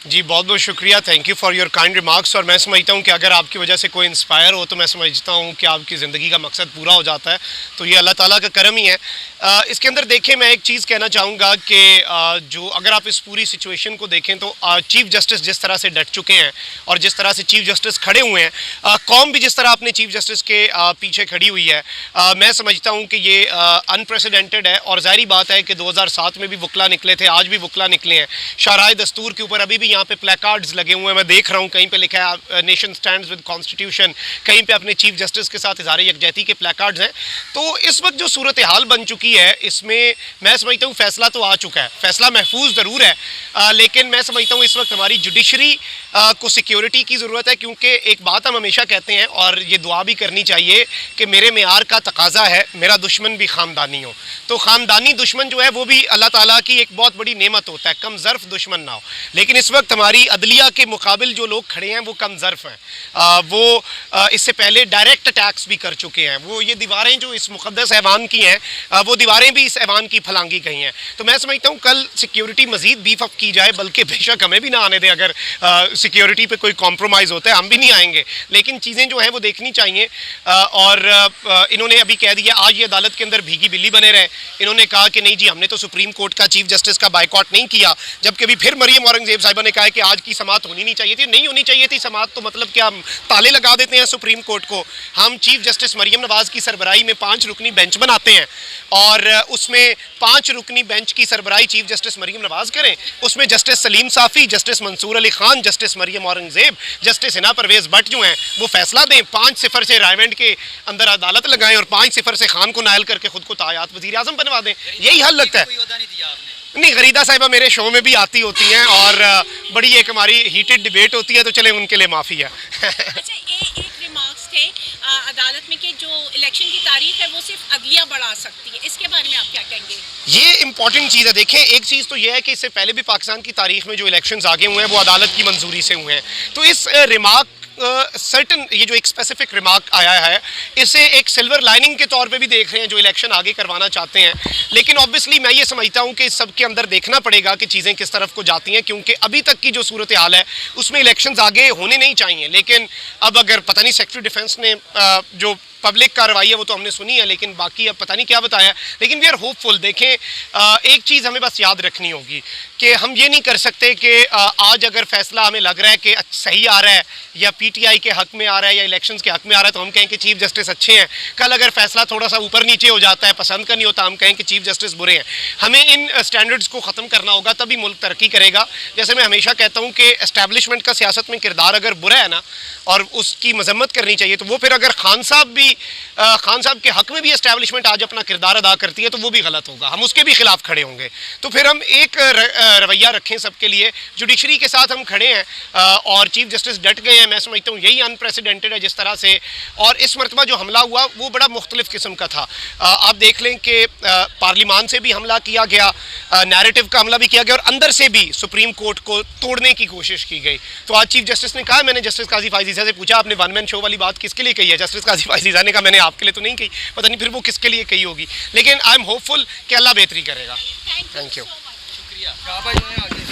जी बहुत बहुत शुक्रिया, thank you for your kind remarks. और मैं समझता हूँ कि अगर आपकी वजह से कोई इंस्पायर हो तो मैं समझता हूँ कि आपकी ज़िंदगी का मकसद पूरा हो जाता है, तो ये अल्लाह ताला का करम ही है। इसके अंदर देखें, मैं एक चीज़ कहना चाहूँगा कि जो अगर आप इस पूरी सिचुएशन को देखें तो चीफ़ जस्टिस जिस तरह से डट चुके हैं और जिस तरह से चीफ़ जस्टिस खड़े हुए हैं, कौम भी जिस तरह अपने चीफ़ जस्टिस के पीछे खड़ी हुई है, मैं समझता हूँ कि ये अनप्रेसिडेंटेड है। और ज़ाहिर बात है कि 2007 में भी वकला निकले थे, आज भी वकला निकले हैं। शाहराह दस्तूर के ऊपर अभी भी यहाँ पे प्लेकार्ड्स लगे हुए हैं, मैं देख रहा हूँ, कहीं पे लिखा है नेशन स्टैंड्स विद कॉन्स्टिट्यूशन, कहीं पे अपने चीफ जस्टिस के साथ इज़हार यकजहती के प्लेकार्ड्स हैं। तो इस वक्त जो सूरत हाल बन चुकी है, इसमें मैं समझता हूँ फैसला तो आ चुका है, फैसला महफूज ज़रूर है, लेकिन मैं समझता हूँ इस वक्त हमारी जुडिशरी को सिक्योरिटी की ज़रूरत है। क्योंकि एक बात हम हमेशा कहते हैं और ये दुआ भी करनी चाहिए कि मेरे मेयार का तकाजा है मेरा दुश्मन भी ख़ानदानी हो। तो ख़ानदानी दुश्मन जो है वो भी अल्लाह ताला की एक बहुत बड़ी नेमत होता है, कम ज़र्फ़ दुश्मन ना हो। लेकिन इस वक्त हमारी अदलिया के मुकाबिल जो लोग खड़े हैं वो कम ज़र्फ़ हैं। वो इससे पहले डायरेक्ट अटैक्स भी कर चुके हैं। वो ये दीवारें जो इस मुक़द्दस ऐवान की हैं, वो दीवारें भी इस ऐवान की फलांगी गई हैं। तो मैं समझता हूँ कल सिक्योरिटी मज़ीद बीफ अप की जाए, बल्कि बेशक हमें भी ना आने दें। अगर सिक्योरिटी पे कोई कॉम्प्रोमाइज़ होता है हम भी नहीं आएंगे, लेकिन चीज़ें जो हैं वो देखनी चाहिए। और इन्होंने अभी कह दिया, आज ये अदालत के अंदर भीगी बिल्ली बने रहे। इन्होंने कहा कि नहीं जी, हमने तो सुप्रीम कोर्ट का चीफ जस्टिस का बाइकॉट नहीं किया, जबकि अभी फिर मरियम औरंगजेब साहिबा ने कहा है कि आज की समाअत होनी नहीं चाहिए थी। नहीं होनी चाहिए थी समाअत, तो मतलब क्या हम ताले लगा देते हैं सुप्रीम कोर्ट को? हम चीफ जस्टिस मरियम नवाज़ की सरबराही में 5 रुकनी बेंच बनाते हैं और उसमें 5 रुकनी बेंच की सरबराही चीफ जस्टिस मरियम नवाज़ करें। उसमें justice Saleem Safi, justice Mansoor Ali Khan, justice Maryam Aurangzeb, justice Hina Parvez Bhatt जो हैं वो फैसला दें। 5-0 से रायवेंड के अंदर अदालत लगाएं और 5-0 से खान को नायल करके खुद को तायात वज़ीर आज़म बनवा दें। यही हल लगता है। नहीं, गरीदा साहिबा मेरे शो में भी आती होती हैं और बड़ी एक हमारी हीटेड डिबेट होती है, तो चले उनके लिए माफ़ी है। अच्छा, एक रिमार्क्स थे अदालत में कि जो इलेक्शन की तारीख है वो सिर्फ अदलिया बढ़ा सकती है, इसके बारे में आप क्या कहेंगे? ये इंपॉर्टेंट चीज़ है। देखें, एक चीज़ तो ये है कि इससे पहले भी पाकिस्तान की तारीख में जो इलेक्शंस आगे हुए हैं वो अदालत की मंजूरी से हुए हैं। तो इस रिमार्क सर्टन ये जो एक स्पेसिफिक रिमार्क आया है, इसे एक सिल्वर लाइनिंग के तौर पे भी देख रहे हैं जो इलेक्शन आगे करवाना चाहते हैं। लेकिन ऑब्वियसली मैं ये समझता हूँ कि इस सब के अंदर देखना पड़ेगा कि चीज़ें किस तरफ को जाती हैं, क्योंकि अभी तक की जो सूरत हाल है उसमें इलेक्शंस आगे होने नहीं चाहिए। लेकिन अब अगर पता नहीं सेक्रेटरी डिफेंस ने जो पब्लिक कार्रवाई है वो तो हमने सुनी है, लेकिन बाकी अब पता नहीं क्या बताया। लेकिन वी आर होपफुल। देखें, एक चीज़ हमें बस याद रखनी होगी कि हम ये नहीं कर सकते कि आज अगर फैसला हमें लग रहा है कि सही आ रहा है या पीटीआई के हक में आ रहा है या इलेक्शंस के हक में आ रहा है तो हम कहें कि चीफ जस्टिस अच्छे हैं। कल अगर फैसला थोड़ा सा ऊपर नीचे हो जाता है, पसंद का नहीं होता, हम कहें कि चीफ जस्टिस बुरे हैं। हमें इन स्टैंडर्ड्स को ख़त्म करना होगा, तभी मुल्क तरक्की करेगा। जैसे मैं हमेशा कहता हूँ कि एस्टैब्लिशमेंट का सियासत में किरदार अगर बुरा है ना और उसकी मजम्मत करनी चाहिए, तो वो फिर अगर खान साहब के हक में भी एस्टैब्लिशमेंट आज अपना किरदार अदा करती है तो वो भी गलत होगा, हम उसके भी खिलाफ खड़े होंगे। तो फिर हम एक रवैया रखें सबके लिए, जुडिशरी के साथ हम खड़े हैं और चीफ जस्टिस डट गए हैं। मैं समझता हूँ यही अनप्रेसिडेंटेड है जिस तरह से। और इस मरतबा जो हमला हुआ वो बड़ा मुख्तलिफ किस्म का था। आप देख लें कि पार्लिमान से भी हमला किया गया, नैरेटिव का हमला भी किया गया और अंदर से भी सुप्रीम कोर्ट को तोड़ने की कोशिश की गई। तो आज चीफ जस्टिस ने कहा, मैंने जस्टिस काजी फायजीज़ा से पूछा आपने वन मैन शो वाली बात किसके लिए कही है? जस्टिस काजी फायजीज़ा ने कहा मैंने आपके लिए तो नहीं कही, पता नहीं फिर वो किसके लिए कही होगी। लेकिन आई एम होपफुल कि अल्लाह बेहतरी करेगा। Thank you. शुक्रिया। शाबाश।